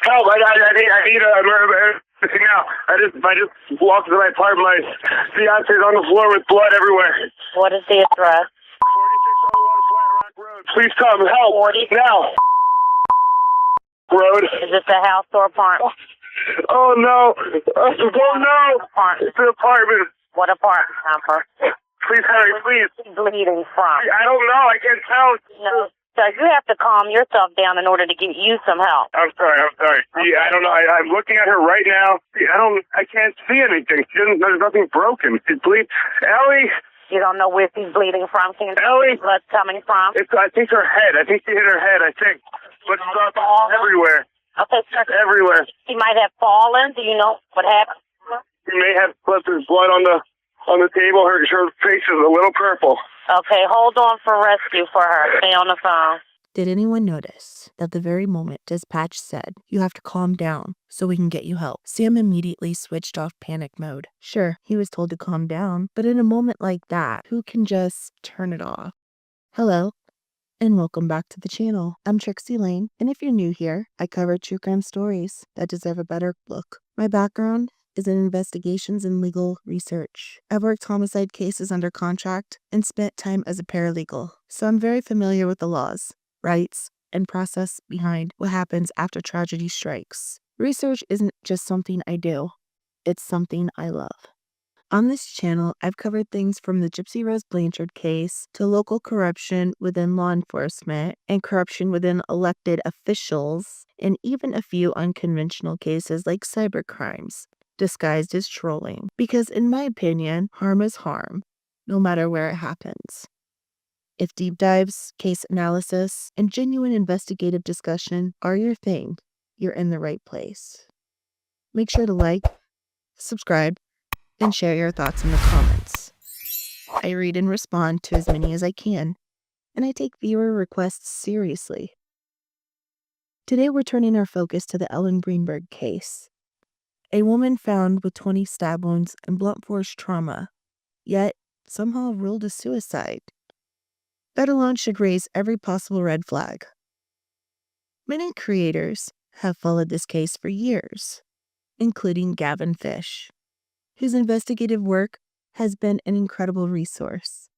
Help! I need a now. I just walked to my apartment. My fiance's on the floor with blood everywhere. What is the address? 4601 Flat Rock Road. Please come. Help! 40 now. Road. Is this a house or apartment? Oh no! Oh no! It's an apartment. What apartment number? Please hurry, please. Bleeding from? I don't know. I can't tell. No. So you have to calm yourself down in order to get you some help. I'm sorry. Yeah, I don't know. I'm looking at her right now. I can't see anything. There's nothing broken. She's bleeding. Ellie! You don't know where she's bleeding from? Ellie! Blood's coming from? I think her head. I think she hit her head. I think. Blood's everywhere. Okay, sir. Everywhere. She might have fallen. Do you know what happened? She may have left there's blood on the table. Her face is a little purple. Okay, hold on for rescue for her. Stay on the phone. Did anyone notice that the very moment dispatch said, "You have to calm down so we can get you help," Sam immediately switched off panic mode? Sure, he was told to calm down, but in a moment like that, who can just turn it off? Hello, and welcome back to the channel. I'm Trixie Lane, and if you're new here, I cover true crime stories that deserve a better look. My background is in investigations and legal research. I've worked homicide cases under contract and spent time as a paralegal, so I'm very familiar with the laws, rights, and process behind what happens after tragedy strikes. Research isn't just something I do, it's something I love. On this channel, I've covered things from the Gypsy Rose Blanchard case to local corruption within law enforcement and corruption within elected officials, and even a few unconventional cases like cybercrimes, disguised as trolling. Because in my opinion, harm is harm, no matter where it happens. If deep dives, case analysis, and genuine investigative discussion are your thing, you're in the right place. Make sure to like, subscribe, and share your thoughts in the comments. I read and respond to as many as I can, and I take viewer requests seriously. Today we're turning our focus to the Ellen Greenberg case. A woman found with 20 stab wounds and blunt force trauma, yet somehow ruled a suicide. That alone should raise every possible red flag. Many creators have followed this case for years, including Gavin Fish, whose investigative work has been an incredible resource.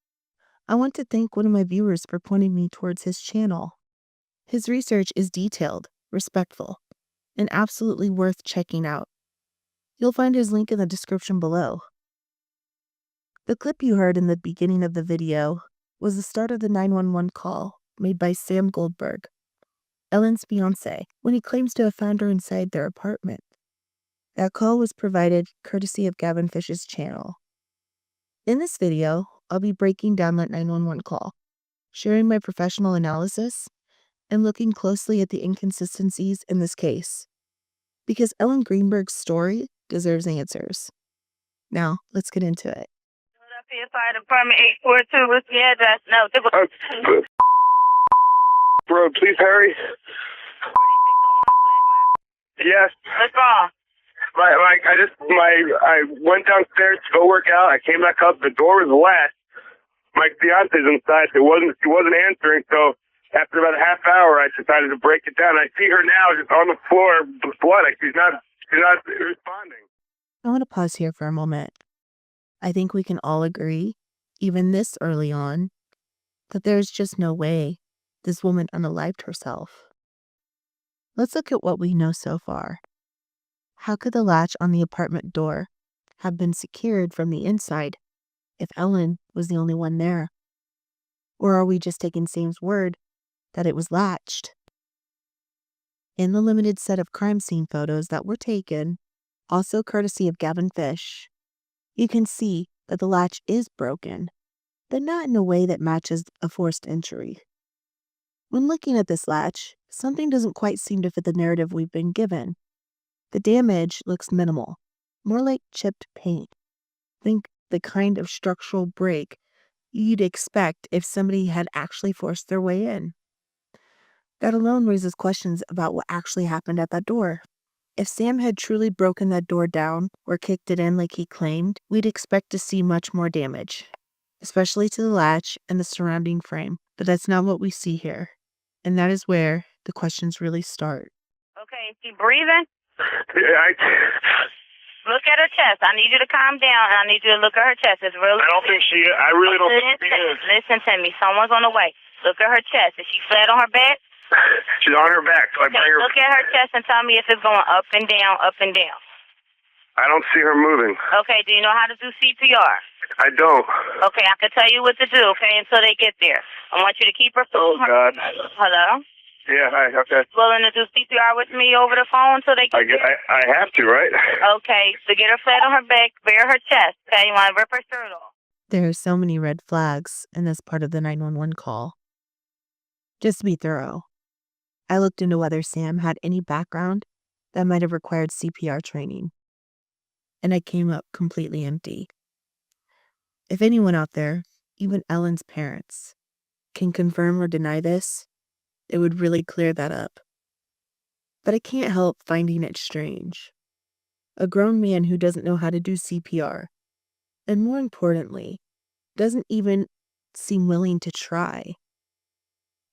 I want to thank one of my viewers for pointing me towards his channel. His research is detailed, respectful, and absolutely worth checking out. You'll find his link in the description below. The clip you heard in the beginning of the video was the start of the 911 call made by Sam Goldberg, Ellen's fiancé, when he claims to have found her inside their apartment. That call was provided courtesy of Gavin Fish's channel. In this video, I'll be breaking down that 911 call, sharing my professional analysis, and looking closely at the inconsistencies in this case. Because Ellen Greenberg's story deserves answers. Now, let's get into it. Fire Department 842, what's the address? No, Bro, please hurry. 4601 Flat Rock? Yes. What's wrong? I went downstairs to go work out. I came back up. The door was latched. My fiance's inside. She wasn't answering. So after about a half hour, I decided to break it down. I see her now just on the floor with blood. She's not responding. I want to pause here for a moment. I think we can all agree, even this early on, that there's just no way this woman unalived herself. Let's look at what we know so far. How could the latch on the apartment door have been secured from the inside if Ellen was the only one there? Or are we just taking Sam's word that it was latched? In the limited set of crime scene photos that were taken, also courtesy of Gavin Fish, you can see that the latch is broken, but not in a way that matches a forced entry. When looking at this latch, something doesn't quite seem to fit the narrative we've been given. The damage looks minimal, more like chipped paint. Think the kind of structural break you'd expect if somebody had actually forced their way in. That alone raises questions about what actually happened at that door. If Sam had truly broken that door down or kicked it in like he claimed, we'd expect to see much more damage, especially to the latch and the surrounding frame. But that's not what we see here. And that is where the questions really start. Okay, Is she breathing? Yeah, Look at her chest. I need you to calm down, and I need you to look at her chest. It's really. I don't think she. I really don't think she is. Listen to me. Someone's on the way. Look at her chest. Is she flat on her back? She's on her back. So Okay, look at her chest and tell me if it's going up and down, up and down. I don't see her moving. Okay, do you know how to do CPR? I don't. Okay, I can tell you what to do, okay, until they get there. I want you to keep her... Oh, God. Hello? Yeah, hi, okay. Willing to do CPR with me over the phone until they get there? I have to, right? Okay, so get her flat on her back, bare her chest, okay? You want to rip her shirt off? There are so many red flags in this part of the 911 call. Just to be thorough, I looked into whether Sam had any background that might have required CPR training, and I came up completely empty. If anyone out there, even Ellen's parents, can confirm or deny this, it would really clear that up. But I can't help finding it strange. A grown man who doesn't know how to do CPR, and more importantly, doesn't even seem willing to try.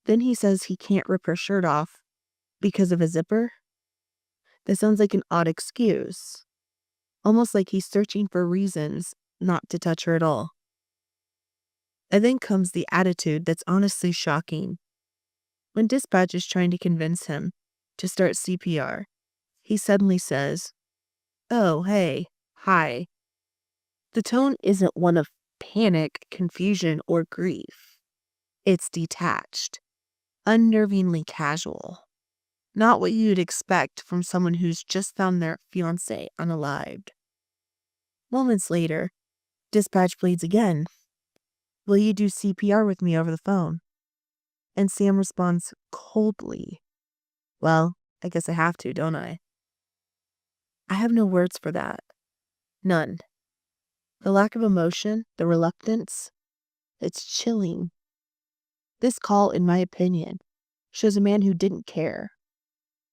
Then he says he can't rip her shirt off because of a zipper? That sounds like an odd excuse. Almost like he's searching for reasons not to touch her at all. And then comes the attitude that's honestly shocking. When dispatch is trying to convince him to start CPR, he suddenly says, "Oh, hey, hi." The tone isn't one of panic, confusion, or grief. It's detached, unnervingly casual. Not what you'd expect from someone who's just found their fiancé unalived. Moments later, dispatch pleads again. "Will you do CPR with me over the phone?" And Sam responds coldly, "Well, I guess I have to, don't I?" I have no words for that. None. The lack of emotion, the reluctance, it's chilling. This call, in my opinion, shows a man who didn't care.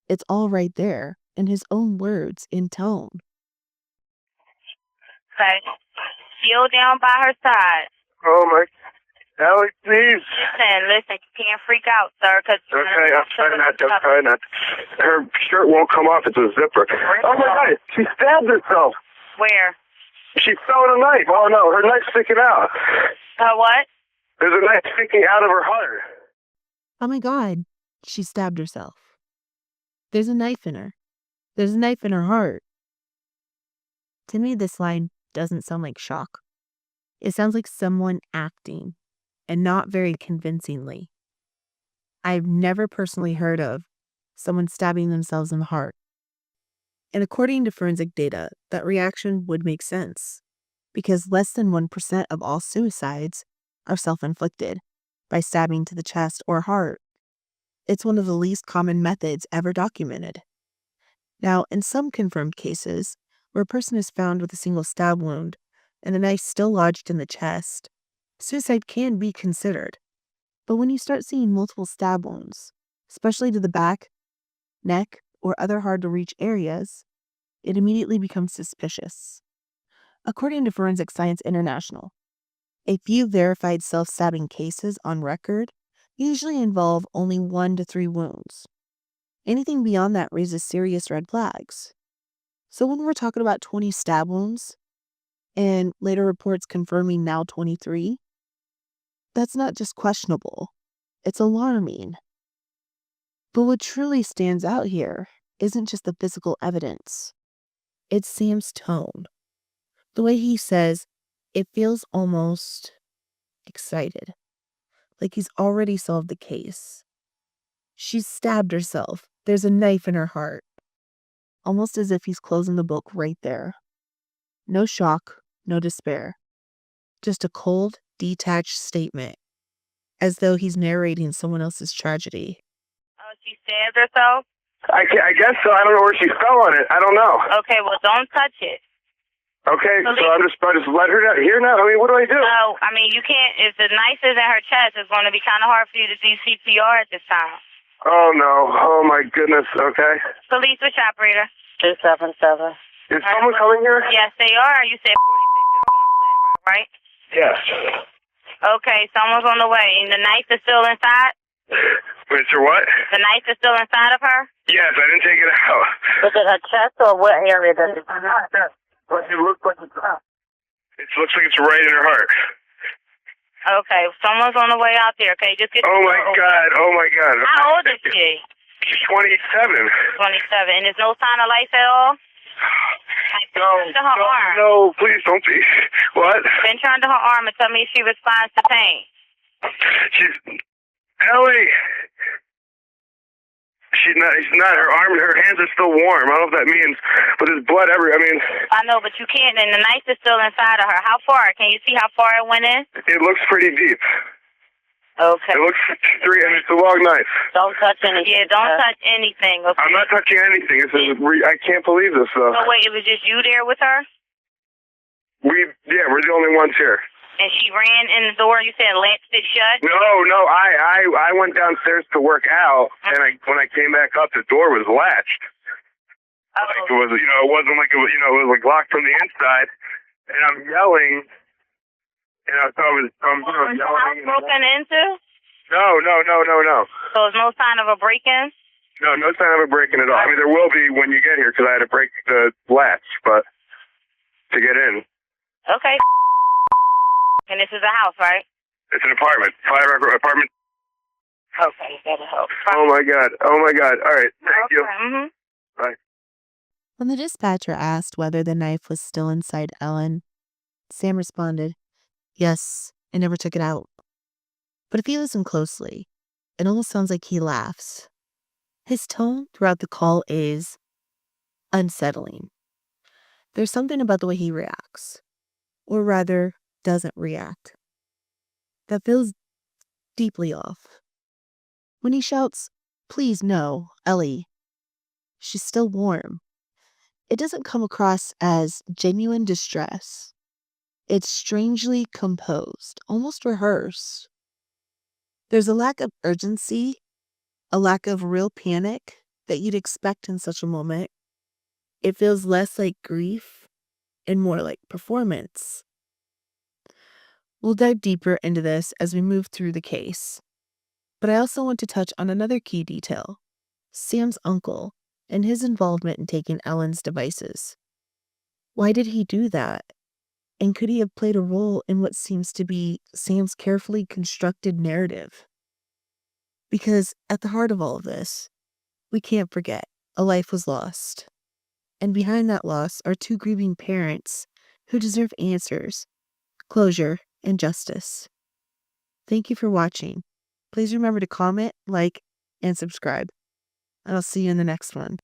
It's all right there, in his own words, in tone. Okay. Feel down by her side. Oh, my... Allie, please. Listen, you can't freak out, sir, because... Okay, I'm trying not to. Her shirt won't come off. It's a zipper. Oh, my God, she stabbed herself. Where? She found a knife. Oh, no, her knife's sticking out. What? There's a knife sticking out of her heart. Oh my God, she stabbed herself. There's a knife in her. There's a knife in her heart. To me, this line doesn't sound like shock. It sounds like someone acting, and not very convincingly. I've never personally heard of someone stabbing themselves in the heart. And according to forensic data, that reaction would make sense, because less than 1% of all suicides are self-inflicted by stabbing to the chest or heart. It's one of the least common methods ever documented. Now, in some confirmed cases, where a person is found with a single stab wound and a knife still lodged in the chest, suicide can be considered. But when you start seeing multiple stab wounds, especially to the back, neck, or other hard-to-reach areas, it immediately becomes suspicious. According to Forensic Science International, a few verified self-stabbing cases on record usually involve only 1 to 3 wounds. Anything beyond that raises serious red flags. So when we're talking about 20 stab wounds, and later reports confirming now 23, that's not just questionable, it's alarming. But what truly stands out here isn't just the physical evidence. It's Sam's tone. The way he says, it feels almost excited, like he's already solved the case. She's stabbed herself. There's a knife in her heart. Almost as if he's closing the book right there. No shock, no despair. Just a cold, detached statement, as though he's narrating someone else's tragedy. Oh, she stabbed herself? I guess so. I don't know where she fell on it. I don't know. Okay, well, don't touch it. Okay, so I just let her down here now? I mean, what do I do? No, I mean, you can't. If the knife is in her chest, it's going to be kind of hard for you to do CPR at this time. Oh, no. Oh, my goodness. Okay. Police, which operator? 277. Is someone coming here? Yes, they are. You said 4601 Flat Rock, right? Yes. Okay, someone's on the way. And the knife is still inside? Wait, so what? The knife is still inside of her? Yes, I didn't take it out. Was it her chest or what area does it? It looks like it's right in her heart. Okay, someone's on the way out there. Okay, just get. Oh my God! Oh my God! How old is she? She's 27. 27, and there's no sign of life at all. No, please don't be. What? Then turn to her arm and tell me if she responds to pain. She's Ellie. She's not. Her arm and her hands are still warm. I don't know what that means, but there's blood everywhere. I know, but you can't, and the knife is still inside of her. How far? Can you see how far it went in? It looks pretty deep. Okay. It looks and it's a long knife. Don't touch anything. Yeah, don't touch anything. Okay. I'm not touching anything. I can't believe this. So wait, it was just you there with her? We're the only ones here. And she ran in the door. You said latched it shut. No. I went downstairs to work out, and when I came back up, the door was latched. Oh. Like it was, it wasn't like it was, it was like locked from the inside. And I'm yelling. So I was yelling. Was the house broken into? No. So there's no sign of a break-in? No sign of a break-in at all. There will be when you get here because I had to break the latch, but to get in. Okay. And this is a house, right? It's an apartment. Apartment. Okay, that'll help. Oh my God. All right. Thank you. Mm-hmm. Bye. When the dispatcher asked whether the knife was still inside Ellen, Sam responded, "Yes, I never took it out." But if you listen closely, it almost sounds like he laughs. His tone throughout the call is unsettling. There's something about the way he reacts, or rather, doesn't react, that feels deeply off. When he shouts, "Please no, Ellie," she's still warm. It doesn't come across as genuine distress. It's strangely composed, almost rehearsed. There's a lack of urgency, a lack of real panic that you'd expect in such a moment. It feels less like grief and more like performance. We'll dive deeper into this as we move through the case. But I also want to touch on another key detail, Sam's uncle and his involvement in taking Ellen's devices. Why did he do that? And could he have played a role in what seems to be Sam's carefully constructed narrative? Because at the heart of all of this, we can't forget a life was lost. And behind that loss are two grieving parents who deserve answers, closure, and justice. Thank you for watching. Please remember to comment, like, and subscribe. And I'll see you in the next one.